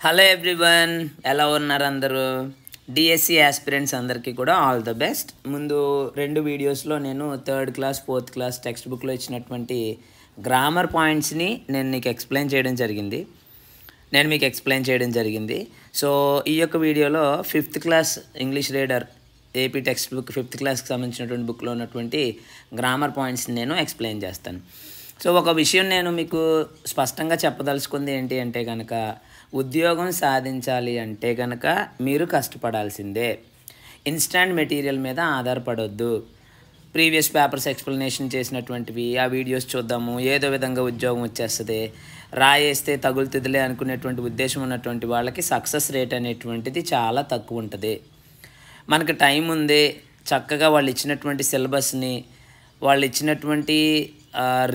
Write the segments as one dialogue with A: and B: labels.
A: Hello everyone, ఎలా ఉన్నారు అందరూ? డిఎస్సి ఆస్పిరెంట్స్ అందరికీ కూడా ఆల్ ద బెస్ట్. ముందు రెండు వీడియోస్లో నేను third class fourth class text బుక్లో ఇచ్చినటువంటి గ్రామర్ పాయింట్స్ని నేను మీకు ఎక్స్ప్లెయిన్ చేయడం జరిగింది. సో ఈ యొక్క వీడియోలో fifth class English reader AP text book fifth క్లాస్కి సంబంధించినటువంటి బుక్లో ఉన్నటువంటి గ్రామర్ పాయింట్స్ని నేను ఎక్స్ప్లెయిన్ చేస్తాను. సో ఒక విషయం నేను మీకు స్పష్టంగా చెప్పదలుచుకుంది ఏంటి అంటే కనుక, ఉద్యోగం సాధించాలి అంటే కనుక మీరు కష్టపడాల్సిందే. ఇన్స్టాంట్ మెటీరియల్ మీద ఆధారపడొద్దు. ప్రీవియస్ పేపర్స్ ఎక్స్ప్లెనేషన్ చేసినటువంటివి ఆ వీడియోస్ చూద్దాము, ఏదో విధంగా ఉద్యోగం వచ్చేస్తుంది, రాయేస్తే తగులుతుందిలే అనుకునేటువంటి ఉద్దేశం ఉన్నటువంటి వాళ్ళకి సక్సెస్ రేట్ అనేటువంటిది చాలా తక్కువ ఉంటుంది. మనకు టైం ఉంది, చక్కగా వాళ్ళు ఇచ్చినటువంటి సిలబస్ని, వాళ్ళు ఇచ్చినటువంటి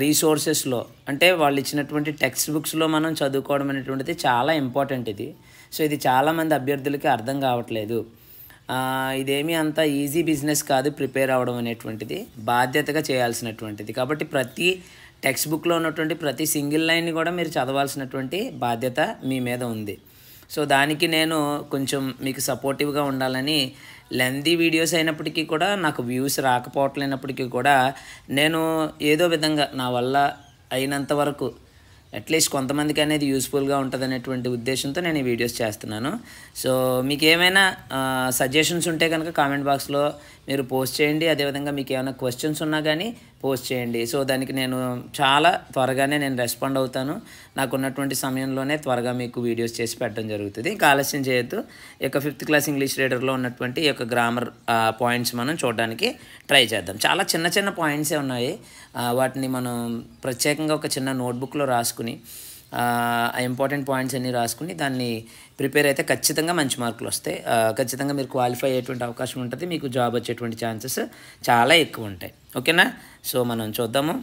A: రీసోర్సెస్లో, అంటే వాళ్ళు ఇచ్చినటువంటి టెక్స్ట్ బుక్స్లో మనం చదువుకోవడం అనేటువంటిది చాలా ఇంపార్టెంట్ ఇది. సో ఇది చాలామంది అభ్యర్థులకి అర్థం కావట్లేదు. ఇదేమీ అంత ఈజీ బిజినెస్ కాదు. ప్రిపేర్ అవ్వడం అనేటువంటిది బాధ్యతగా చేయాల్సినటువంటిది. కాబట్టి ప్రతి టెక్స్ట్ బుక్లో ఉన్నటువంటి ప్రతి సింగిల్ లైన్ని కూడా మీరు చదవాల్సినటువంటి బాధ్యత మీ మీద ఉంది. సో దానికి నేను కొంచెం మీకు సపోర్టివ్గా ఉండాలని లెందీ వీడియోస్ అయినప్పటికీ కూడా, నాకు వ్యూస్ రాకపోవట్లేనప్పటికీ కూడా, నేను ఏదో విధంగా నా వల్ల అయినంత వరకు అట్లీస్ట్ కొంతమందికి అనేది యూస్ఫుల్గా ఉంటుంది అనేటువంటి ఉద్దేశంతో నేను ఈ వీడియోస్ చేస్తున్నాను. సో మీకు ఏమైనా సజెషన్స్ ఉంటే కనుక కామెంట్ బాక్స్లో మీరు పోస్ట్ చేయండి. అదేవిధంగా మీకు ఏమైనా క్వశ్చన్స్ ఉన్నా కానీ పోస్ట్ చేయండి. సో దానికి నేను చాలా త్వరగానే నేను రెస్పాండ్ అవుతాను. నాకున్నటువంటి సమయంలోనే త్వరగా మీకు వీడియోస్ చేసి పెట్టడం జరుగుతుంది. ఇంకా ఆలస్యం చేయొద్దు. ఈ యొక్క ఫిఫ్త్ క్లాస్ ఇంగ్లీష్ రీడర్లో ఉన్నటువంటి ఈ యొక్క గ్రామర్ పాయింట్స్ మనం చూడడానికి ట్రై చేద్దాం. చాలా చిన్న చిన్న పాయింట్సే ఉన్నాయి. వాటిని మనం ప్రత్యేకంగా ఒక చిన్న నోట్బుక్లో రాసుకుని ఆ ఇంపార్టెంట్ పాయింట్స్ అన్నీ రాసుకుని దాన్ని ప్రిపేర్ అయితే ఖచ్చితంగా మంచి మార్కులు వస్తాయి. ఖచ్చితంగా మీరు క్వాలిఫై అయ్యేటువంటి అవకాశం ఉంటుంది. మీకు జాబ్ వచ్చేటువంటి ఛాన్సెస్ చాలా ఎక్కువ ఉంటాయి. ఓకేనా? సో మనం చూద్దాము.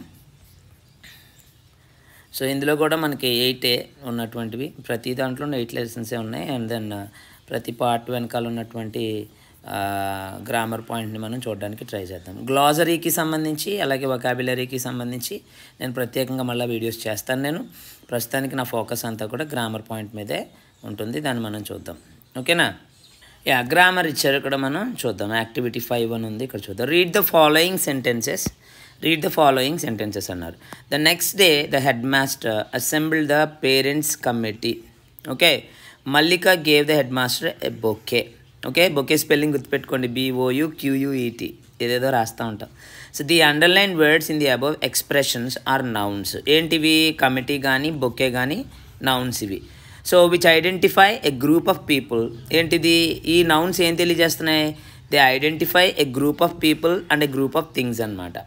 A: సో ఇందులో కూడా మనకి 8 ఉన్నటువంటివి, ప్రతి దాంట్లో 8 లెసన్సే ఉన్నాయి. అండ్ దెన్ ప్రతి పార్ట్ వెనకాల ఉన్నటువంటి గ్రామర్ పాయింట్ని మనం చూడడానికి ట్రై చేద్దాం. గ్లాజరీకి సంబంధించి అలాగే వొకాబులరీకి సంబంధించి నేను ప్రత్యేకంగా మళ్ళీ వీడియోస్ చేస్తాను. ప్రస్తుతానికి నా ఫోకస్ అంతా కూడా గ్రామర్ పాయింట్ మీదే ఉంటుంది. దాన్ని మనం చూద్దాం. ఓకేనా? గ్రామర్ ఇచ్చారు ఇక్కడ, మనం చూద్దాం. యాక్టివిటీ 5 అని ఉంది, ఇక్కడ చూద్దాం. రీడ్ ద ఫాలోయింగ్ సెంటెన్సెస్ అన్నారు. The next day the head master assembled the parents committee. Okay, Mallika gave the head master a bouquet. Okay, bouquet spelling గుర్తుపెట్టుకోండి, BOUQUET, ఏదేదో రాస్తూ ఉంటాం. So the underline words in the above expressions are nouns. ఏంటివి? Committee కానీ bouquet కానీ nouns ఇవి. So which identify a group of people. ఏంటిది? ఈ నౌన్స్ ఏం తెలియజేస్తున్నాయి? They identify a group of people and a group of things అనమాట.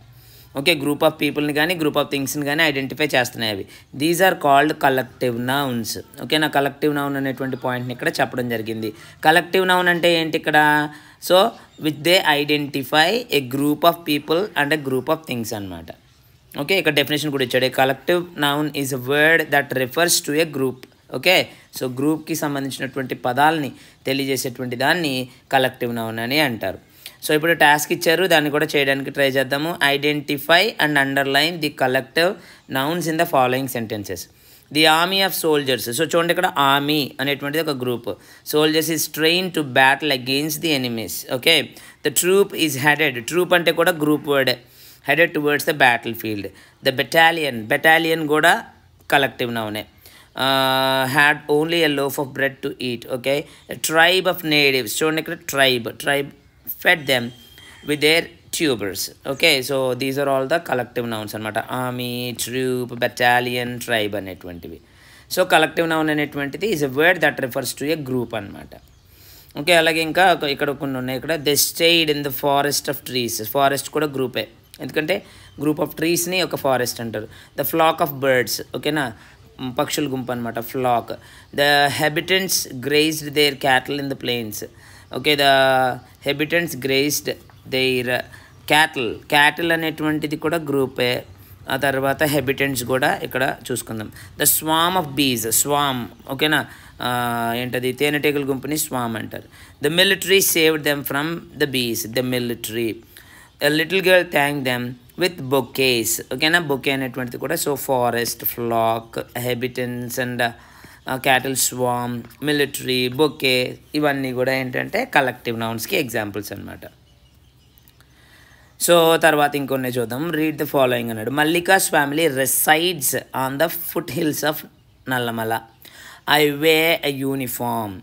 A: Okay, group of పీపుల్ని కానీ గ్రూప్ ఆఫ్ థింగ్స్ని కానీ ఐడెంటిఫై చేస్తున్నాయి అవి. These are called collective nouns. Okay, నా కలెక్టివ్ నౌన్ అనేటువంటి పాయింట్ని ఇక్కడ చెప్పడం జరిగింది. కలెక్టివ్ నౌన్ అంటే ఏంటి ఇక్కడ? So which they identify A group of people and a group of things అనమాట. ఓకే, ఇక్కడ డెఫినేషన్ కూడా ఇచ్చాడు. ఏ collective noun is a word that refers to a group. Okay, so గ్రూప్కి సంబంధించినటువంటి పదాలని తెలియజేసేటువంటి దాన్ని కలెక్టివ్ నౌన్ అని అంటారు. సో ఇప్పుడు టాస్క్ ఇచ్చారు, దాన్ని కూడా చేయడానికి ట్రై చేద్దాము. Identify and underline the collective nouns in the following sentences. The army of soldiers. So చూడండి, ఇక్కడ ఆర్మీ అనేటువంటిది ఒక group. Soldiers is train to battle against the enemies. Okay, the troop is headed. Troop అంటే కూడా group word. Headed towards the battle field. The battalion కూడా collective నౌనే. Had only a loaf of bread to eat. Okay, tribe of natives. చూడండి ఇక్కడ tribe fed them with their tubers. Okay, so these are all the collective nouns అనమాట. Army, troop, battalion, tribe అనేటువంటివి. So collective noun అనేటువంటిది is a word that refers to a group అనమాట. Okay, అలాగే ఇంకా ఇక్కడ కొన్ని ఉన్నాయి. ఇక్కడ they stayed in the forest of trees. Forest కూడా గ్రూపే, ఎందుకంటే గ్రూప్ ఆఫ్ ట్రీస్ని ఒక ఫారెస్ట్ అంటారు. The flock of birds. ఓకేనా, పక్షుల గుంపు అనమాట, flock. The habitants grazed their cattle in the plains. Okay, the habitants grazed their cattle అనేటువంటిది కూడా గ్రూపే. ఆ తర్వాత హెబిటెంట్స్ కూడా ఇక్కడ చూసుకుందాం. The swarm of bees. Swarm, ఓకేనా, ఏంటది? తేనెటీగల గుంపుని స్వామ్ అంటారు. The military saved them from the bees. The military. A little girl thanked them with bouquets. ఓకేనా, బొకే అనేటువంటిది కూడా. So forest, flock, habitants and cattle swarm, military, bouquet, ఇవన్నీ కూడా ఏంటంటే కలెక్టివ్ నౌన్స్కి ఎగ్జాంపుల్స్ అనమాట. సో తర్వాత ఇంకొన్ని చూద్దాం. రీడ్ ద ఫాలోయింగ్ అన్నాడు. Mallika's family resides on the foot hills of Nallamala. I wear a uniform.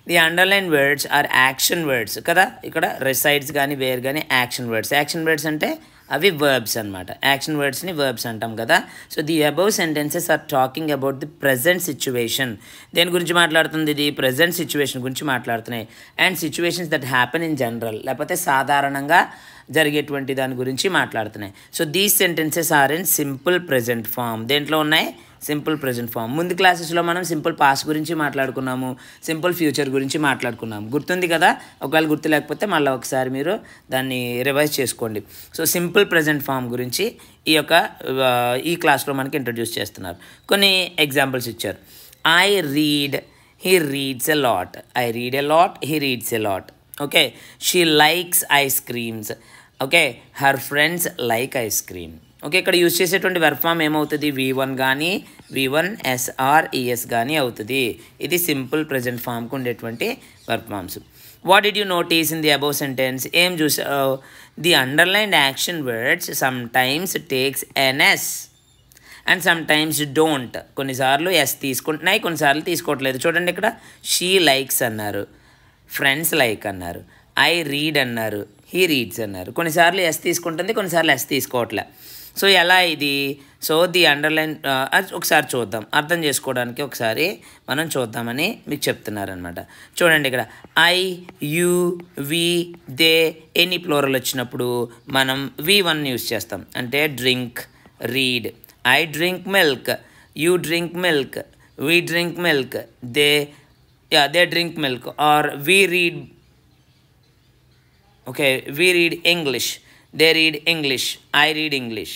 A: The underline words are action words కదా. ఇక్కడ రెసైడ్స్ కానీ వేర్ కానీ యాక్షన్ వర్డ్స్. యాక్షన్ వర్డ్స్ అంటే అవి వర్బ్స్ అనమాట. యాక్షన్ వర్డ్స్ని వర్బ్స్ అంటాం కదా. So the above sentences are talking about the present situation. దేని గురించి మాట్లాడుతుంది? ఇది ప్రజెంట్ సిచ్యువేషన్ గురించి మాట్లాడుతున్నాయి. And situations that happen in general, లేకపోతే సాధారణంగా జరిగేటువంటి దాని గురించి మాట్లాడుతున్నాయి. So these sentences are in simple present form. దేంట్లో ఉన్నాయి? Simple present form. ముందు క్లాసెస్లో మనం సింపుల్ పాస్ట్ గురించి మాట్లాడుకున్నాము, సింపుల్ ఫ్యూచర్ గురించి మాట్లాడుకున్నాము. గుర్తుంది కదా? ఒకవేళ గుర్తు లేకపోతే మళ్ళీ ఒకసారి మీరు దాన్ని రివైజ్ చేసుకోండి. సో సింపుల్ ప్రజెంట్ ఫామ్ గురించి ఈ క్లాస్లో మనకి ఇంట్రడ్యూస్ చేస్తున్నారు. కొన్ని ఎగ్జాంపుల్స్ ఇచ్చారు. I read, he reads a lot. I read a lot, he reads a lot. Okay. She likes ice creams. Okay. Her friends like ice cream. Okay. ఇక్కడ use చేసేటువంటి verb form ఏమవుతుంది? V1 కానీ V1 SR ES కానీ అవుతుంది. ఇది simple present ఫామ్కి ఉండేటువంటి verb forms. What did you notice in the above sentence? ఏం చూసావు? The underlined action words some times takes NS and some times don't. కొన్నిసార్లు ఎస్ తీసుకుంటున్నాయి, కొన్నిసార్లు తీసుకోవట్లేదు. చూడండి, ఇక్కడ షీ లైక్స్ అన్నారు, ఫ్రెండ్స్ లైక్ అన్నారు, ఐ రీడ్ అన్నారు, హీ రీడ్స్ అన్నారు. కొన్నిసార్లు ఎస్ తీసుకుంటుంది, కొన్నిసార్లు ఎస్ తీసుకోవట్లే. సో ఎలా ఇది? సో ది అండర్లైన్ ఒకసారి చూద్దాం, అర్థం చేసుకోవడానికి ఒకసారి మనం చూద్దామని మీకు చెప్తున్నారనమాట. చూడండి, ఇక్కడ I, you, we, they, any plural వచ్చినప్పుడు మనం V1 యూజ్ చేస్తాం. అంటే drink, read. I drink milk, you drink milk, we drink milk, they drink milk, or we read, okay, we read English, they read English, I read English.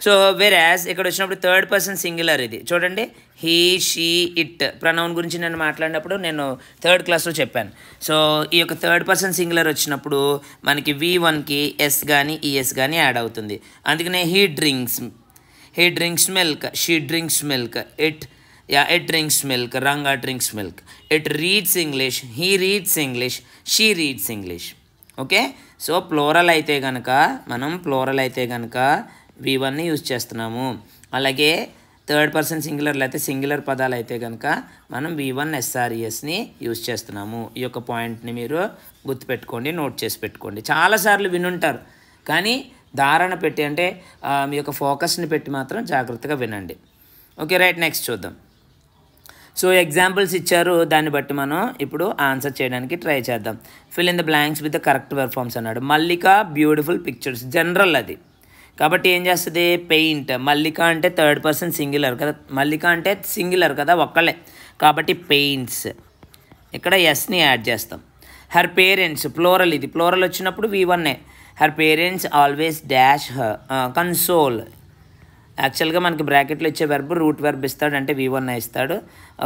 A: So వెరాజ్ ఇక్కడ వచ్చినప్పుడు third person singular. ఇది చూడండి, he, she, it pronoun గురించి నేను మాట్లాడినప్పుడు నేను third క్లాస్లో చెప్పాను. సో ఈ యొక్క థర్డ్ పర్సన్ సింగులర్ వచ్చినప్పుడు మనకి V1కి ఎస్ కానీ ES కానీ యాడ్ అవుతుంది. అందుకనే he drinks milk, she drinks milk, it drinks milk, Ranga drinks milk. It reads English, he reads English, she reads English. Okay. So plural అయితే కనుక V1ని యూజ్ చేస్తున్నాము. అలాగే థర్డ్ పర్సన్ సింగులర్లు అయితే, సింగులర్ పదాలు అయితే కనుక మనం V1 SRESని యూజ్ చేస్తున్నాము. ఈ యొక్క పాయింట్ని మీరు గుర్తుపెట్టుకోండి, నోట్ చేసి పెట్టుకోండి. చాలాసార్లు వినుంటారు, కానీ ధారణ పెట్టి అంటే మీ యొక్క ఫోకస్ని పెట్టి మాత్రం జాగ్రత్తగా వినండి. Okay, right. నెక్స్ట్ చూద్దాం. సో ఎగ్జాంపుల్స్ ఇచ్చారు, దాన్ని బట్టి మనం ఇప్పుడు ఆన్సర్ చేయడానికి ట్రై చేద్దాం. Fill in the blanks with the correct verb forms అన్నాడు. మల్లిక బ్యూటిఫుల్ పిక్చర్స్, జనరల్ అది కాబట్టి ఏం చేస్తుంది? పెయింట్. మల్లిక అంటే థర్డ్ పర్సన్ సింగులర్ కదా, మల్లిక అంటే సింగులర్ కదా, ఒక్కళ్ళే కాబట్టి పెయింట్స్. ఇక్కడ ఎస్ని యాడ్ చేస్తాం. హర్ పేరెంట్స్ ప్లోరల్, ఇది ప్లోరల్ వచ్చినప్పుడు V1. Her parents always dash console. యాక్చువల్గా మనకి బ్రాకెట్లో ఇచ్చే వెర్బ్ రూట్ వెర్బ్ ఇస్తాడు, అంటే V1 ఇస్తాడు.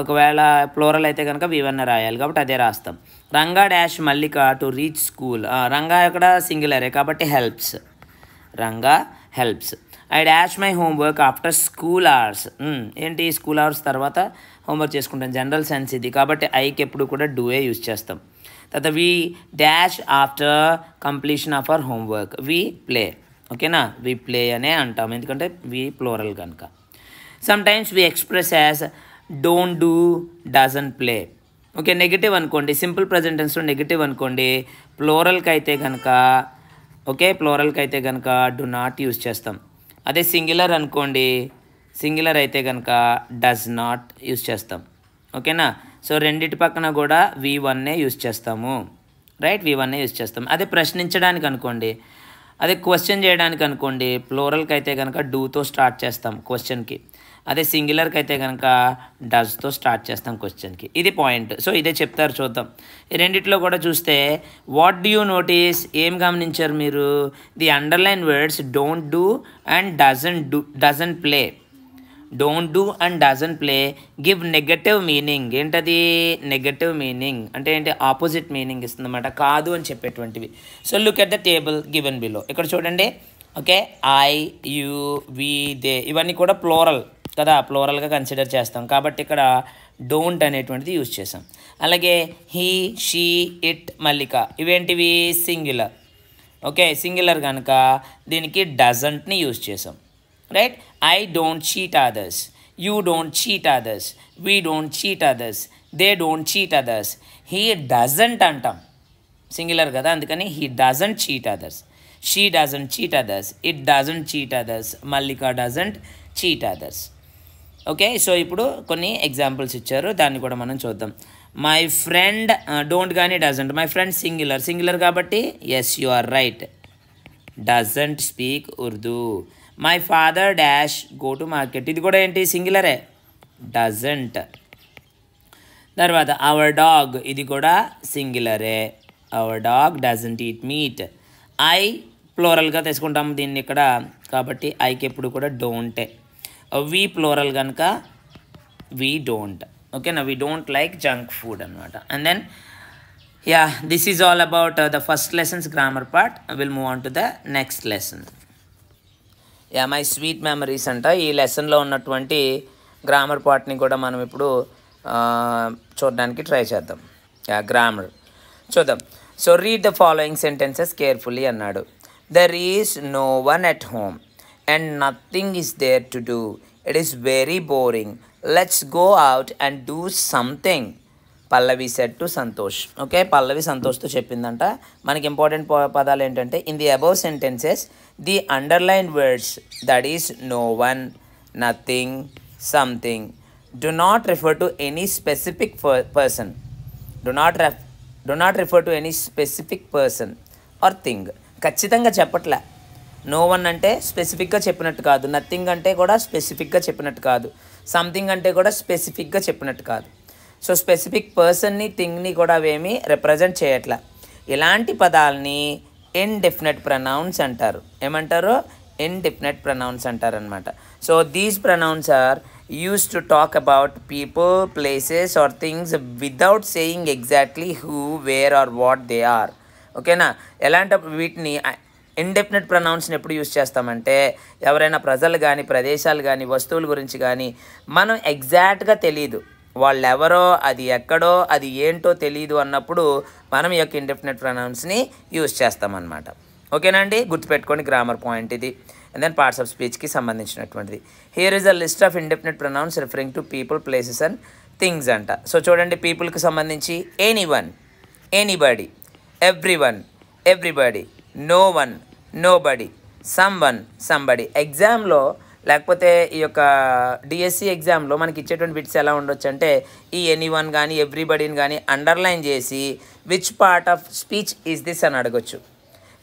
A: ఒకవేళ ప్లోరల్ అయితే కనుక V1 రాయాలి, కాబట్టి అదే రాస్తాం. Ranga dash Mallika to reach school. Ranga ఇక్కడ సింగులరే కాబట్టి helps. Ranga helps. I dash my homework after school hours. ఏంటి? స్కూల్ అవర్స్ తర్వాత హోంవర్క్ చేసుకుంటాం, జనరల్ సెన్స్ ఇది కాబట్టి ఐకి ఎప్పుడు కూడా డూఏ యూజ్ చేస్తాం. తర్వాత we dash after completion of our homework, we play. ఓకేనా? వి ప్లే అనే అంటాం, ఎందుకంటే వి ప్లోరల్ కనుక. Sometimes we express as don't do, doesn't play. Okay, negative అనుకోండి, సింపుల్ ప్రజెంట్ టెన్స్లో నెగిటివ్ అనుకోండి. ప్లోరల్కి అయితే కనుక డు నాట్ యూజ్ చేస్తాం. అదే సింగులర్ అనుకోండి, సింగులర్ అయితే కనుక డస్ నాట్ యూజ్ చేస్తాం. ఓకేనా? సో రెండిటి పక్కన కూడా V1 యూజ్ చేస్తాము. రైట్, V1 యూజ్ చేస్తాం. అదే ప్రశ్నించడానికి అనుకోండి, అదే క్వశ్చన్ చేయడానికి అనుకోండి, ప్లోరల్కి అయితే కనుక డూతో స్టార్ట్ చేస్తాం క్వశ్చన్కి. అదే సింగులర్కి అయితే కనుక డస్తో స్టార్ట్ చేస్తాం క్వశ్చన్కి. ఇది పాయింట్. సో ఇదే చెప్తారు, చూద్దాం. ఈ రెండిట్లో కూడా చూస్తే వాట్ డూ యూ నోటీస్, ఏం గమనించారు మీరు? The underline words don't do and doesn't play. Don't do and doesn't play give negative meaning. ఏంటది? నెగటివ్ మీనింగ్ అంటే ఏంటి? ఆపోజిట్ మీనింగ్ ఇస్తుంది అన్నమాట, కాదు అని చెప్పేటువంటివి. So look at the table given below. ఇక్కడ చూడండి. Okay, I, you, we, they ఇవన్నీ కూడా ప్లోరల్ కదా, ప్లోరల్గా కన్సిడర్ చేస్తాం. కాబట్టి ఇక్కడ డోంట్ అనేటువంటిది యూజ్ చేసాం. అలాగే హీ, షీ, ఇట్, మల్లిక ఇవేంటివి సింగులర్. ఓకే, సింగులర్ కనుక దీనికి డజంట్ని యూజ్ చేసాం. Right, I don't cheat others, you don't cheat others, we don't cheat others, they don't cheat others. He doesn't అంటాం, సింగులర్ కదా, అందుకని he doesn't cheat others. She doesn't cheat others, it doesn't cheat others, Mallika doesn't cheat others. Okay, so ఇప్పుడు కొన్ని examples ఇచ్చారు, దాన్ని కూడా మనం చూద్దాం. మై ఫ్రెండ్ డోంట్ కానీ డజంట్, మై ఫ్రెండ్ సింగులర్ కాబట్టి S you are right, doesn't speak Urdu. My father dash go to market, ఇది కూడా ఏంటి సింగులరే, డజంట్. తర్వాత అవర్ డాగ్, ఇది కూడా సింగులరే, our dog doesn't eat meat. I ప్లోరల్గా తీసుకుంటాము దీన్ని ఇక్కడ, కాబట్టి ఐకి ఎప్పుడు కూడా డోంటే. వి ప్లోరల్ కనుక వి డోంట్. ఓకేనా, we don't like junk food అనమాట. And then yeah, this is all about the first lessons grammar part. Will move on to the next lesson. Yeah, my sweet memories అంట. ఈ లెసన్లో ఉన్నటువంటి grammar పార్ట్ని కూడా మనం ఇప్పుడు చూడడానికి ట్రై చేద్దాం. యా, గ్రామర్ చూద్దాం. So read the following sentences carefully అన్నాడు. There is no one at home and nothing is there to do. It is very boring. Let's go out and do something. Pallavi said to Santosh. Okay, Pallavi సంతోష్తో చెప్పిందంట. మనకి important పదాలు ఏంటంటే, in the above sentences the underline words that is no one, nothing, something do not refer to any specific person. Do not refer to any specific person or thing. ఖచ్చితంగా చెప్పట్లే. No one అంటే స్పెసిఫిక్గా చెప్పినట్టు కాదు, nothing అంటే కూడా స్పెసిఫిక్గా చెప్పినట్టు కాదు, సంథింగ్ అంటే కూడా స్పెసిఫిక్గా చెప్పినట్టు కాదు. సో స్పెసిఫిక్ పర్సన్ని, థింగ్ని కూడా అవేమీ రిప్రజెంట్ చేయట్లే. ఇలాంటి పదాలని ఇండెఫినెట్ ప్రొనౌన్స్ అంటారు. ఏమంటారు? ఇండెఫినెట్ ప్రొనౌన్స్ అంటారనమాట. So these pronouns are used to talk about people, places or things without saying exactly who, where or what they are. ఓకేనా, ఎలాంటి వీటిని ఇండెఫినెట్ ప్రొనౌన్స్ని ఎప్పుడు యూజ్ చేస్తామంటే, ఎవరైనా ప్రజలు కానీ, ప్రదేశాలు కానీ, వస్తువుల గురించి కానీ మనం ఎగ్జాక్ట్గా తెలియదు, వాళ్ళు ఎవరో, అది ఎక్కడో, అది ఏంటో తెలియదు అన్నప్పుడు మనం ఈ యొక్క ఇండెఫినెట్ ప్రొనౌన్స్ని యూజ్ చేస్తామన్నమాట. ఓకేనా అండి, గుర్తుపెట్టుకోండి గ్రామర్ పాయింట్ ఇది. అండ్ దెన్ పార్ట్స్ ఆఫ్ స్పీచ్కి సంబంధించినటువంటిది. Here is a list of indefinite pronouns referring to people, places and things అంట. సో చూడండి, పీపుల్కి సంబంధించి any one, anybody, every one, everybody, no one, nobody, some one, somebody. ఎగ్జామ్లో లేకపోతే ఈ యొక్క డిఎస్సి ఎగ్జామ్లో మనకి ఇచ్చేటువంటి బిట్స్ ఎలా ఉండొచ్చు అంటే, ఈ ఎనీ వన్ కానీ ఎవ్రీబడిని కానీ అండర్లైన్ చేసి which part of speech is this అని అడగొచ్చు,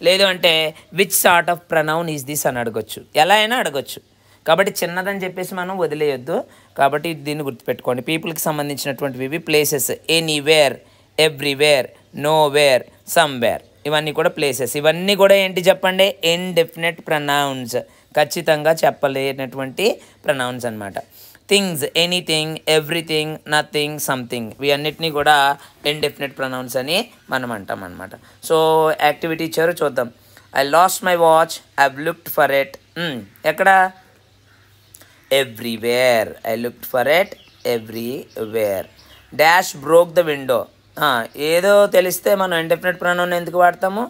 A: లేదు అంటే which sort of pronoun is this అని అడగొచ్చు, ఎలా అయినా అడగొచ్చు. కాబట్టి చిన్నదని చెప్పేసి మనం వదిలేయొద్దు. కాబట్టి దీన్ని గుర్తుపెట్టుకోండి. పీపుల్కి సంబంధించినటువంటివి places, anywhere, everywhere, nowhere, somewhere, ఇవన్నీ కూడా ప్లేసెస్. ఇవన్నీ కూడా ఏంటి చెప్పండి? ఇండెఫినెట్ ప్రొనౌన్స్, ఖచ్చితంగా చెప్పలేనటువంటి ప్రొనౌన్స్ అనమాట. Things, anything, everything, nothing, something, ఇవన్నిటినీ కూడా ఇండెఫినెట్ ప్రొనౌన్స్ అని మనం అంటాం అనమాట. సో యాక్టివిటీ ఇచ్చారు, చూద్దాం. I lost my watch, I looked for it. ఎక్కడ? Everywhere. I looked for it everywhere. Dash broke the window. ఏదో తెలిస్తే మనం ఇండెఫినెట్ ప్రొనౌన్ ఎందుకు వాడతాము?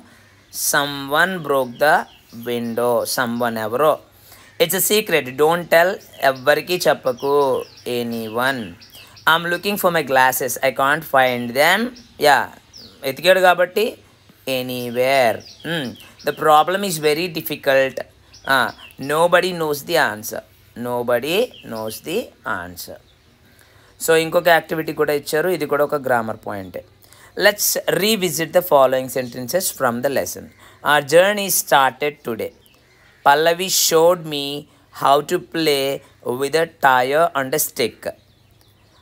A: Someone broke the window. Someone ఎవరో. It's a secret, don't tell, ఎవ్వరికి చెప్పకు. Anyone. I'm looking for my glasses, I can't find them. Yeah, ఎతికాడు కాబట్టి anywhere. The problem is very difficult. Nobody knows the answer. Nobody knows the answer. So ఇంకొక activity కూడా ఇచ్చారు, ఇది కూడా ఒక గ్రామర్ పాయింటే. Let's revisit the following sentences from the lesson. Our journey started today. Pallavi showed me how to play with a tire and a stick.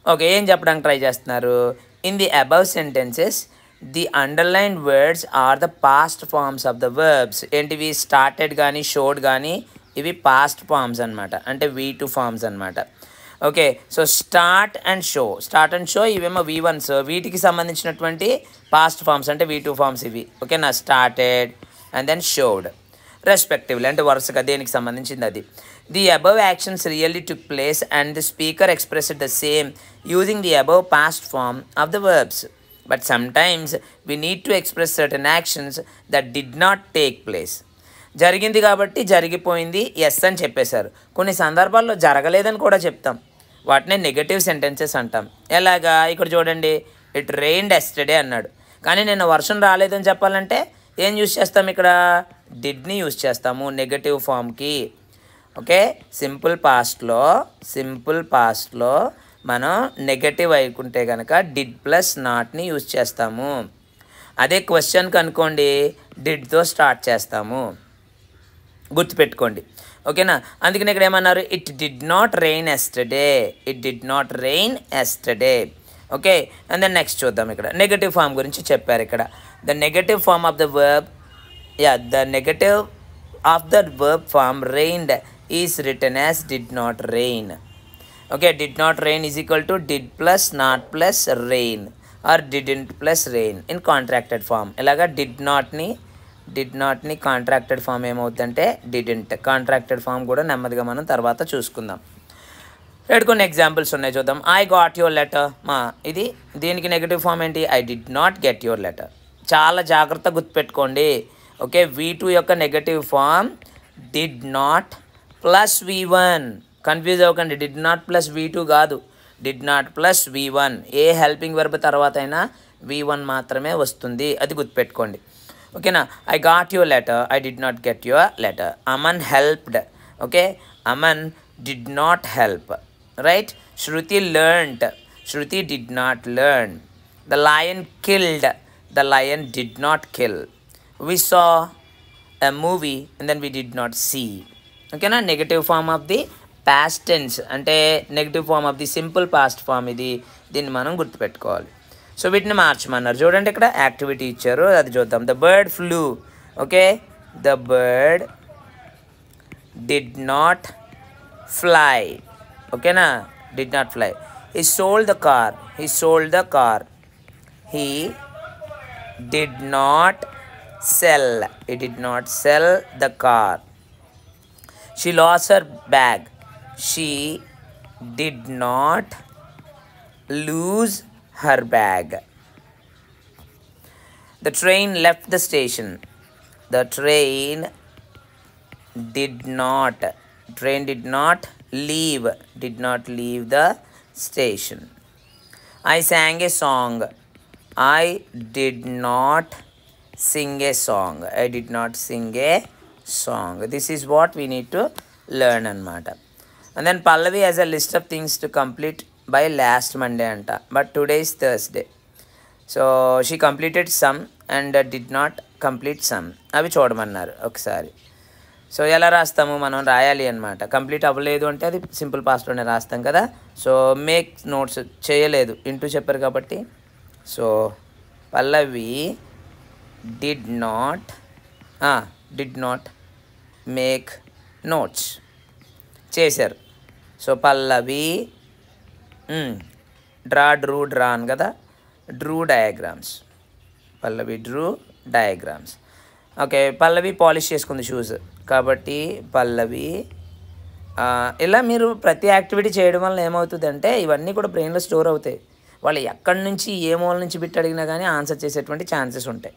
A: Okay, ఏం చెప్పడానికి try చేస్తున్నారు? In the above sentences the underline words are the past forms of the verbs. ఏంటివి? Started కానీ showed కానీ ఇవి past forms అనమాట, అంటే V2 forms అనమాట. Okay, so start and show. Start and show ఇవేమో V1s, వీటికి సంబంధించినటువంటి పాస్ట్ ఫార్మ్స్ అంటే V2 ఫార్మ్స్ ఇవి. ఓకేనా, started and then showed. Respectively అంటే వరుసగా దేనికి సంబంధించింది అది. The above actions really took place and the speaker expressed the same using the above past form of the verbs. But sometimes we need to express certain actions that did not take place. జరిగింది కాబట్టి జరిగిపోయింది yes అని చెప్పేశారు. కొన్ని సందర్భాల్లో జరగలేదని కూడా చెప్తాం. వాటినే నెగటివ్ సెంటెన్సెస్ అంటాం. ఎలాగా ఇక్కడ చూడండి, ఇట్ రెయిన్డ్ ఎస్టర్డే అన్నాడు, కానీ నిన్న వర్షం రాలేదని చెప్పాలంటే ఏం యూజ్ చేస్తాం? ఇక్కడ డిడ్ని యూజ్ చేస్తాము నెగటివ్ ఫామ్కి. ఓకే, సింపుల్ పాస్ట్లో మనం నెగటివ్ అయికుంటే కనుక డిడ్ ప్లస్ నాట్ని యూజ్ చేస్తాము. అదే క్వశ్చన్కి అనుకోండి డిడ్తో స్టార్ట్ చేస్తాము, గుర్తుపెట్టుకోండి. ఓకేనా? అందుకని ఇక్కడ ఏమన్నారు? It did not rain yesterday. Okay, and then next చూద్దాం. ఇక్కడ నెగటివ్ ఫామ్ గురించి చెప్పారు. ఇక్కడ the negative form of the verb form rained is written as did not rain. Okay, did not rain is equal to did plus not plus rain or didn't plus rain in contracted form. ఇలాగా did నాట్ని contracted form ఏమవుతుందంటే didn't. Contracted form కూడా నెమ్మదిగా మనం తర్వాత చూసుకుందాం. కొన్ని examples ఉన్నాయి, చూద్దాం. I got your letter. ఇది దీనికి నెగటివ్ ఫామ్ ఏంటి? I did not get your letter. చాలా జాగ్రత్తగా గుర్తుపెట్టుకోండి. ఓకే, V2 యొక్క negative form did not plus V1. Confuse అవ్వకండి, డిడ్ నాట్ ప్లస్ V2 కాదు, డిడ్ నాట్ ప్లస్ V1. ఏ హెల్పింగ్ వర్బ్ తర్వాత అయినా V1 మాత్రమే వస్తుంది, అది గుర్తుపెట్టుకోండి. ఓకేనా? I got your letter, I did not get your letter. Aman helped. Okay, Aman did not help. Right? Shruti learnt, Shruti did not learn. The lion killed, the lion did not kill. We saw a movie and then we did not see. Okay na? Negative form of the past tense అంటే negative form of the simple past form ఇది. దీన్ని మనం గుర్తుపెట్టుకోవాలి. So వీటిని మార్చమన్నారు. చూడండి, ఇక్కడ activity ఇచ్చారు, అది చూద్దాం. The bird flu. Okay, the bird did not fly. ఓకేనా? did not fly. He sold the car. He did not sell. He did not sell the car. She lost her bag. She did not lose her bag. The train left the station. The train did not leave the station. I sang a song. I did not sing a song. This is what we need to learn anamata. And then Pallavi has a list of things to complete by last Monday anta, but today is Thursday, so she completed some and did not complete some. అవి చూడమన్నారు ఒకసారి. So ఎలా రాస్తాము? మనం రాయాలి అనమాట. Complete అవ్వలేదు అంటే అది సింపుల్ పాస్ట్లోనే రాస్తాం కదా. సో మేక్ నోట్స్ చేయలేదు, ఇంటూ చెప్పారు కాబట్టి. So Pallavi did not make notes చేశారు. సో పల్లవి డ్రూ అని కదా, డ్రూ డయాగ్రామ్స్. పల్లవి డ్రూ డయాగ్రామ్స్. ఓకే, పల్లవి పాలిష్ చేసుకుంది షూస్, కాబట్టి పల్లవి. ఇలా మీరు ప్రతి యాక్టివిటీ చేయడం వల్ల ఏమవుతుందంటే ఇవన్నీ కూడా బ్రెయిన్లో స్టోర్ అవుతాయి. వాళ్ళు ఎక్కడి నుంచి ఏ మూల నుంచి బిట్ అడిగినా కానీ ఆన్సర్ చేసేటువంటి ఛాన్సెస్ ఉంటాయి.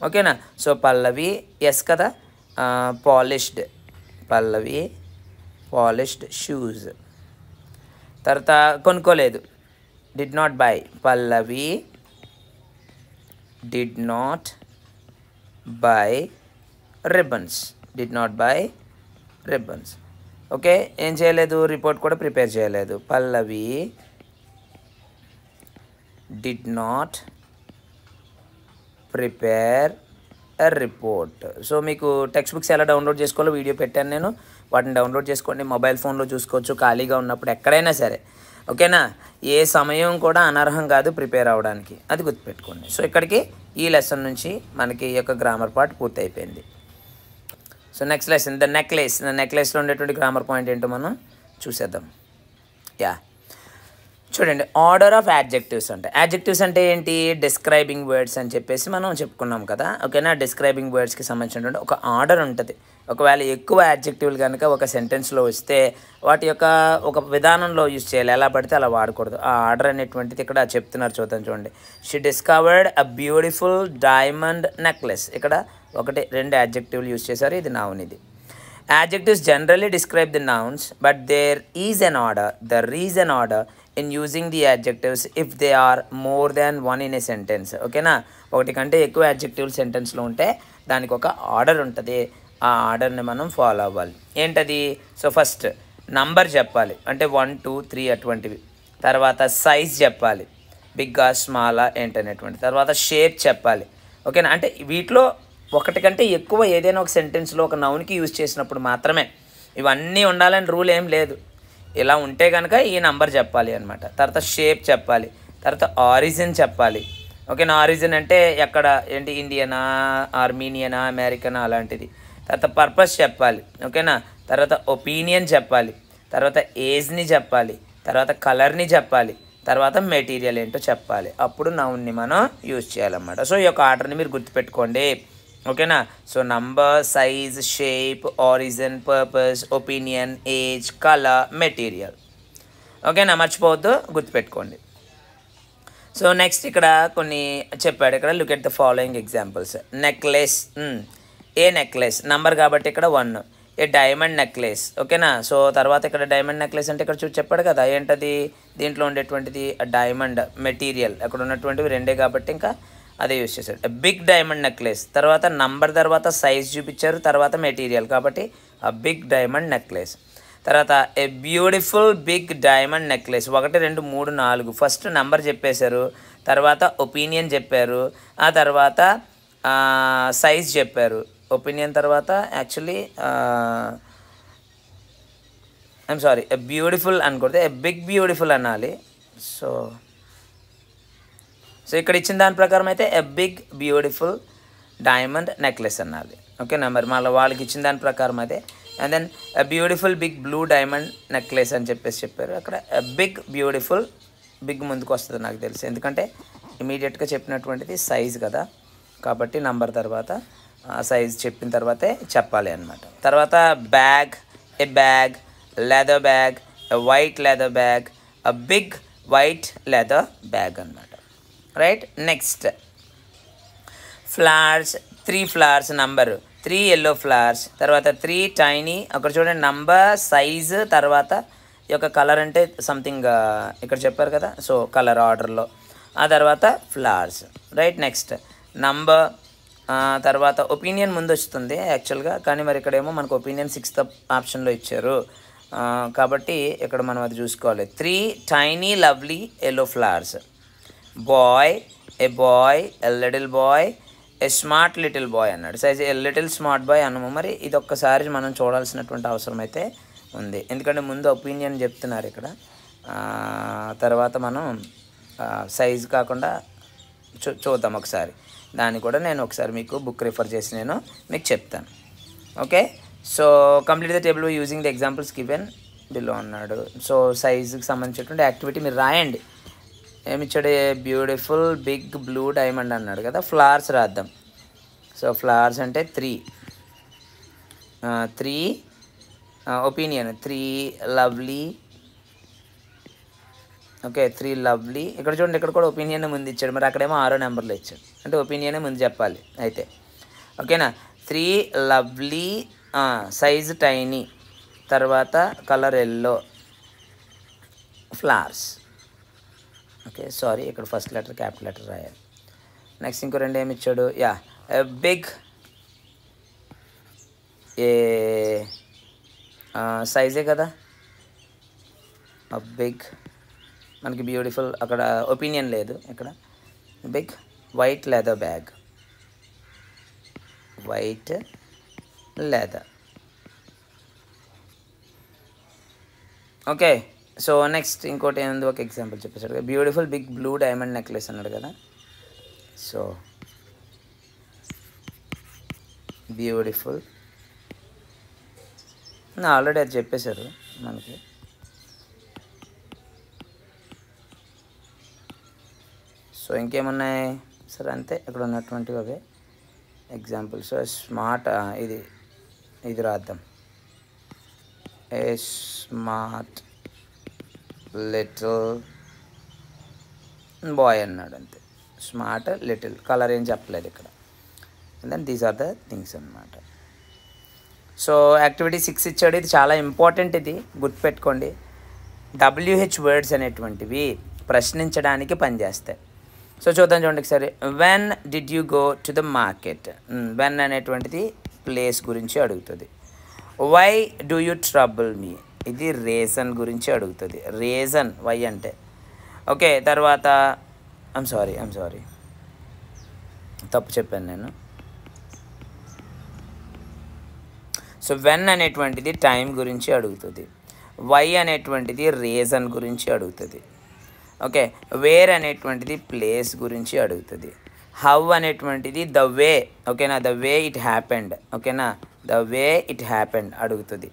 A: ఓకేనా? సో పల్లవి ఎస్ కదా, పాలిష్డ్. Pallavi polished shoes. తర్వాత కొనుక్కోలేదు, did not buy. Pallavi did not buy ribbons. Okay, ఏం చేయలేదు? రిపోర్ట్ కూడా ప్రిపేర్ చేయలేదు. Pallavi did not prepare a report. So మీకు టెక్స్ట్ బుక్స్ ఎలా డౌన్లోడ్ చేసుకోవాలో వీడియో పెట్టాను నేను, వాటిని డౌన్లోడ్ చేసుకోండి. మొబైల్ ఫోన్లో చూసుకోవచ్చు ఖాళీగా ఉన్నప్పుడు ఎక్కడైనా సరే. ఓకేనా? ఏ సమయం కూడా అనర్హం కాదు ప్రిపేర్ అవ్వడానికి, అది గుర్తుపెట్టుకోండి. సో ఇక్కడికి ఈ లెసన్ నుంచి మనకి ఈ యొక్క గ్రామర్ పార్ట్ పూర్తయిపోయింది. సో నెక్స్ట్ లెసన్ ద నెక్లెస్లో ఉండేటువంటి గ్రామర్ పాయింట్ ఏంటో మనం చూసేద్దాం. చూడండి, ఆర్డర్ ఆఫ్ యాడ్జెక్టివ్స్ అంటే. యాడ్జెక్టివ్స్ అంటే ఏంటి? డిస్క్రైబింగ్ వర్డ్స్ అని చెప్పేసి మనం చెప్పుకున్నాం కదా. ఓకేనా? డిస్క్రైబింగ్ వర్డ్స్కి సంబంధించినటువంటి ఒక ఆర్డర్ ఉంటుంది. ఒకవేళ ఎక్కువ యాడ్జెక్టివ్లు కనుక ఒక సెంటెన్స్లో వస్తే వాటి యొక్క ఒక విధానంలో యూజ్ చేయాలి, ఎలా పడితే అలా వాడకూడదు. ఆ ఆర్డర్ అనేటువంటిది ఇక్కడ చెప్తున్నారు, చూద్దాం చూడండి. She discovered a beautiful diamond necklace. ఇక్కడ ఒకటి రెండు యాడ్జెక్టివ్లు యూజ్ చేశారు, ఇది నౌన్. ఇది adjectives generally describe the nouns, but there is an order. There is an order in using the adjectives if they are more than one in a sentence. ఓకేనా, ఒకటి కంటే ఎక్కువ యాడ్జెక్టివ్ సెంటెన్స్లో ఉంటే దానికి ఒక ఆర్డర్ ఉంటుంది, ఆ ఆర్డర్ని మనం ఫాలో అవ్వాలి. ఏంటది? సో ఫస్ట్ నంబర్ చెప్పాలి, అంటే 1 2 3 అటువంటివి. తర్వాత సైజ్ చెప్పాలి, బిగ్గా స్మాలా ఏంటనేటువంటి. తర్వాత షేప్ చెప్పాలి. ఓకేనా, అంటే వీటిలో ఒకటి కంటే ఎక్కువ ఏదైనా ఒక సెంటెన్స్లో ఒక నౌన్కి యూజ్ చేసినప్పుడు మాత్రమే. ఇవన్నీ ఉండాలని రూల్ ఏం లేదు, ఇలా ఉంటే కనుక ఈ నంబర్ చెప్పాలి అనమాట. తర్వాత షేప్ చెప్పాలి, తర్వాత ఆరిజిన్ చెప్పాలి. ఓకేనా, ఆరిజిన్ అంటే ఎక్కడ, ఏంటి, ఇండియనా, ఆర్మీనియనా, అమెరికనా అలాంటిది. తర్వాత పర్పస్ చెప్పాలి. ఓకేనా, తర్వాత ఒపీనియన్ చెప్పాలి, తర్వాత ఏజ్ని చెప్పాలి, తర్వాత కలర్ని చెప్పాలి, తర్వాత మెటీరియల్ ఏంటో చెప్పాలి. అప్పుడు నౌన్ని మనం యూజ్ చేయాలన్నమాట. సో ఈ యొక్క ఆర్డర్ని మీరు గుర్తుపెట్టుకోండి. ఓకేనా, so number, size, shape, origin, purpose, opinion, age, colour, material. ఓకేనా, మర్చిపోవద్దు, గుర్తుపెట్టుకోండి. సో నెక్స్ట్ ఇక్కడ కొన్ని చెప్పాడు. ఇక్కడ look at the following examples. Necklace, A necklace, number కాబట్టి ఇక్కడ 1. ఏ డైమండ్ నెక్లెస్. ఓకేనా, సో తర్వాత ఇక్కడ డైమండ్ నెక్లెస్ అంటే ఇక్కడ చెప్పాడు కదా, ఏంటది, దీంట్లో ఉండేటువంటిది డైమండ్ మెటీరియల్. అక్కడ ఉన్నటువంటివి రెండే కాబట్టి ఇంకా అదే యూజ్ చేశాడు. బిగ్ డైమండ్ నెక్లెస్, తర్వాత నంబర్, తర్వాత సైజ్ చూపించారు, తర్వాత మెటీరియల్, కాబట్టి ఆ బిగ్ డైమండ్ నెక్లెస్. తర్వాత a beautiful big diamond necklace. 1 2 3 4 first number చెప్పేశారు, తర్వాత ఒపీనియన్ చెప్పారు, ఆ తర్వాత సైజ్ చెప్పారు. ఒపీనియన్ తర్వాత actually I'm sorry, a beautiful అనుకుంటే ఏ బిగ్ బ్యూటిఫుల్ అనాలి. సో ఇక్కడ ఇచ్చిన దాని ప్రకారం అయితే a big beautiful diamond necklace అనాలి. ఓకేనా, మరి మళ్ళీ వాళ్ళకి ఇచ్చిన దాని ప్రకారం అయితే and then a beautiful big blue diamond necklace అని చెప్పారు. అక్కడ ఏ బిగ్ బ్యూటిఫుల్, బిగ్ ముందుకు వస్తుంది నాకు తెలిసి, ఎందుకంటే ఇమీడియట్గా చెప్పినటువంటిది సైజ్ కదా, కాబట్టి నంబర్ తర్వాత సైజ్ చెప్పిన తర్వాతే చెప్పాలి అనమాట. తర్వాత bag, a bag, leather bag, a white leather bag, a big white leather bag అనమాట. Right, next flowers, 3 flowers, number 3 yellow flowers, తర్వాత 3 టైనీ, అక్కడ చూడండి నంబర్, సైజు, తర్వాత ఈ యొక్క కలర్ అంటే సంథింగ్ ఇక్కడ చెప్పారు కదా, సో కలర్ ఆర్డర్లో, ఆ తర్వాత ఫ్లవర్స్. రైట్, నెక్స్ట్ నంబర్, తర్వాత ఒపీనియన్ ముందు వస్తుంది యాక్చువల్గా, కానీ మరి ఇక్కడేమో మనకు ఒపీనియన్ 6th ఆప్షన్లో ఇచ్చారు, కాబట్టి ఇక్కడ మనం అది చూసుకోవాలి. 3 tiny lovely yellow flowers. Boy, a boy, a little boy, a smart little boy అన్నాడు. Size a little smart boy అన్నాము. మరి ఇది ఒక్కసారి మనం చూడాల్సినటువంటి అవసరం అయితే ఉంది, ఎందుకంటే ముందు ఒపీనియన్ చెప్తున్నారు ఇక్కడ, తర్వాత మనం సైజ్ కాకుండా చూద్దాం ఒకసారి. దాన్ని కూడా నేను ఒకసారి మీకు బుక్ రిఫర్ చేసి నేను మీకు చెప్తాను. Okay, so complete the table using the examples given below అన్నాడు. సో సైజుకి సంబంధించినటువంటి యాక్టివిటీ మీరు రాయండి. ఏమిచ్చాడు, బ్యూటిఫుల్ బిగ్ బ్లూ డైమండ్ అన్నాడు కదా, ఫ్లవర్స్ రాద్దాం. సో ఫ్లవర్స్ అంటే 3 ఒపీనియన్ 3 లవ్లీ. Okay, 3 lovely. ఇక్కడ చూడండి, ఇక్కడ కూడా ఒపీనియన్ ముందు ఇచ్చాడు, మరి అక్కడేమో 6 నెంబర్లో ఇచ్చాడు, అంటే ఒపీనియనే ముందు చెప్పాలి అయితే. ఓకేనా, 3 లవ్లీ, సైజ్ టైనీ, తర్వాత colour yellow flowers. Okay, sorry, ఇక్కడ ఫస్ట్ లెటర్ క్యాపిటల్ లెటర్ రాయాలి. నెక్స్ట్ ఇంకో 2 ఏమి ఇచ్చాడు, యా బిగ్, ఏ సైజే కదా, బిగ్, మనకి బ్యూటిఫుల్, అక్కడ ఒపీనియన్ లేదు, ఇక్కడ big white leather bag, white leather. Okay, so next ఇంకోటి ఏంది, ఒక ఎగ్జాంపుల్ చెప్పేసాడు, beautiful big blue diamond necklace అన్నాడు కదా. సో బ్యూటిఫుల్ ఆల్రెడీ అది చెప్పేశారు మనకి. సో ఇంకేమున్నాయి సరే, అంతే ఇక్కడ ఉన్నటువంటివి అవే ఎగ్జాంపుల్స్. స్మార్ట్, ఇది ఇది రాద్దాం. ఏ స్మార్ట్ లిటిల్ బాయ్ అన్నాడు అంతే. స్మార్ట్ లిటిల్, కలర్ ఏం చెప్పలేదు ఇక్కడ. And then these are the things అన్నమాట. సో యాక్టివిటీ 6 ఇచ్చాడు. ఇది చాలా ఇంపార్టెంట్, ఇది గుర్తుపెట్టుకోండి. WH వర్డ్స్ అనేటువంటివి ప్రశ్నించడానికి పనిచేస్తాయి. సో చూద్దాం చూడండి ఒకసారి. When did you go to the market? When అనేటువంటిది ప్లేస్ గురించి అడుగుతుంది. వై డూ యూ ట్రబుల్ మీ? ఇది రీజన్ గురించి అడుగుతుంది. రీజన్ వై అంటే. ఓకే, తర్వాత ఐమ్ సారీ తప్పు చెప్పాను నేను. సో వెన్ అనేటువంటిది టైం గురించి అడుగుతుంది. వై అనేటువంటిది రీజన్ గురించి అడుగుతుంది. ఓకే, వేర్ అనేటువంటిది ప్లేస్ గురించి అడుగుతుంది. హౌ అనేటువంటిది ద వే, ఓకేనా, ద వే ఇట్ హ్యాపెండ్, ఓకేనా, ద వే ఇట్ హ్యాపెండ్ అడుగుతుంది.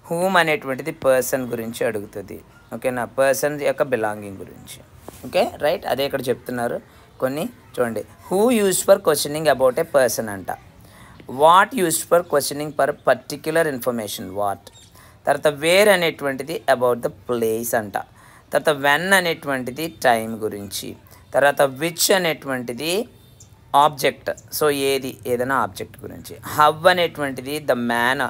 A: హూమ్ అనేటువంటిది పర్సన్ గురించి అడుగుతుంది, ఓకేనా, పర్సన్ యొక్క బిలాంగింగ్ గురించి. ఓకే రైట్, అదే ఇక్కడ చెప్తున్నారు కొన్ని చూడండి. Who use for questioning about a person అంట. What used for questioning for particular information, what. తర్వాత వేర్ అనేటువంటిది అబౌట్ ద ప్లేస్ అంట. తర్వాత వెన్ అనేటువంటిది టైం గురించి. తర్వాత విచ్ అనేటువంటిది ఆబ్జెక్ట్, సో ఏదైనా ఆబ్జెక్ట్ గురించి. హవ్ అనేటువంటిది ద మ్యాన్,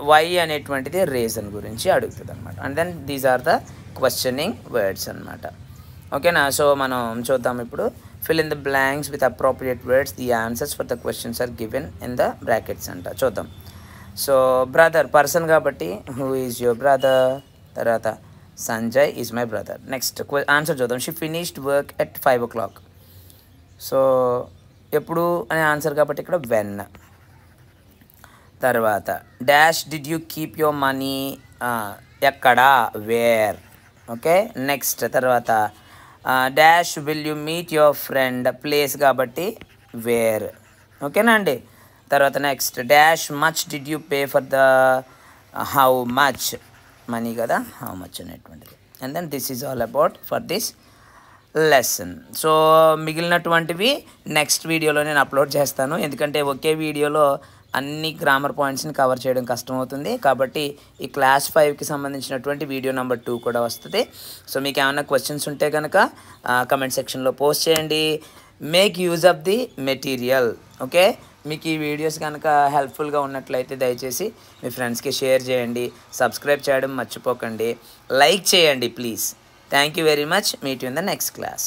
A: వై అనేటువంటిది రీజన్ గురించి అడుగుతుంది అనమాట. And then these are the questioning words అనమాట. ఓకేనా. సో మనం చూద్దాం ఇప్పుడు. fill in the blanks with appropriate words. The answers for the questions are given in the brackets అంట. చూద్దాం. సో బ్రదర్ పర్సన్ కాబట్టి who is your brother, తర్వాత Sanjay is my brother. Next answer చూద్దాం. she finished work at 5 o'clock. So ఎప్పుడు అనే answer కాబట్టి ఇక్కడ when. తర్వాత dash did you keep your money, ఎక్కడ, వేర్. ఓకే నెక్స్ట్ తర్వాత dash will you meet your friend, place కాబట్టి వేర్. ఓకేనా అండి. తర్వాత next dash much did you pay for the, how much, money కదా, హౌ మచ్ అనేటువంటిది. And then this is all about for this lesson. So మిగిలినటువంటివి next వీడియోలో నేను upload చేస్తాను, ఎందుకంటే ఒకే వీడియోలో అన్ని గ్రామర్ పాయింట్స్ని కవర్ చేయడం కష్టమవుతుంది. కాబట్టి ఈ క్లాస్ 5కి సంబంధించినటువంటి వీడియో నెంబర్ 2 కూడా వస్తుంది. సో మీకు ఏమైనా క్వశ్చన్స్ ఉంటే కనుక కమెంట్ సెక్షన్లో పోస్ట్ చేయండి. Make use of the material. Okay, మీకు ఈ వీడియోస్ కనుక హెల్ప్ఫుల్గా ఉన్నట్లయితే దయచేసి మీ ఫ్రెండ్స్కి షేర్ చేయండి. సబ్స్క్రైబ్ చేయడం మర్చిపోకండి. లైక్ చేయండి please. Thank you very much. Meet you in the next class.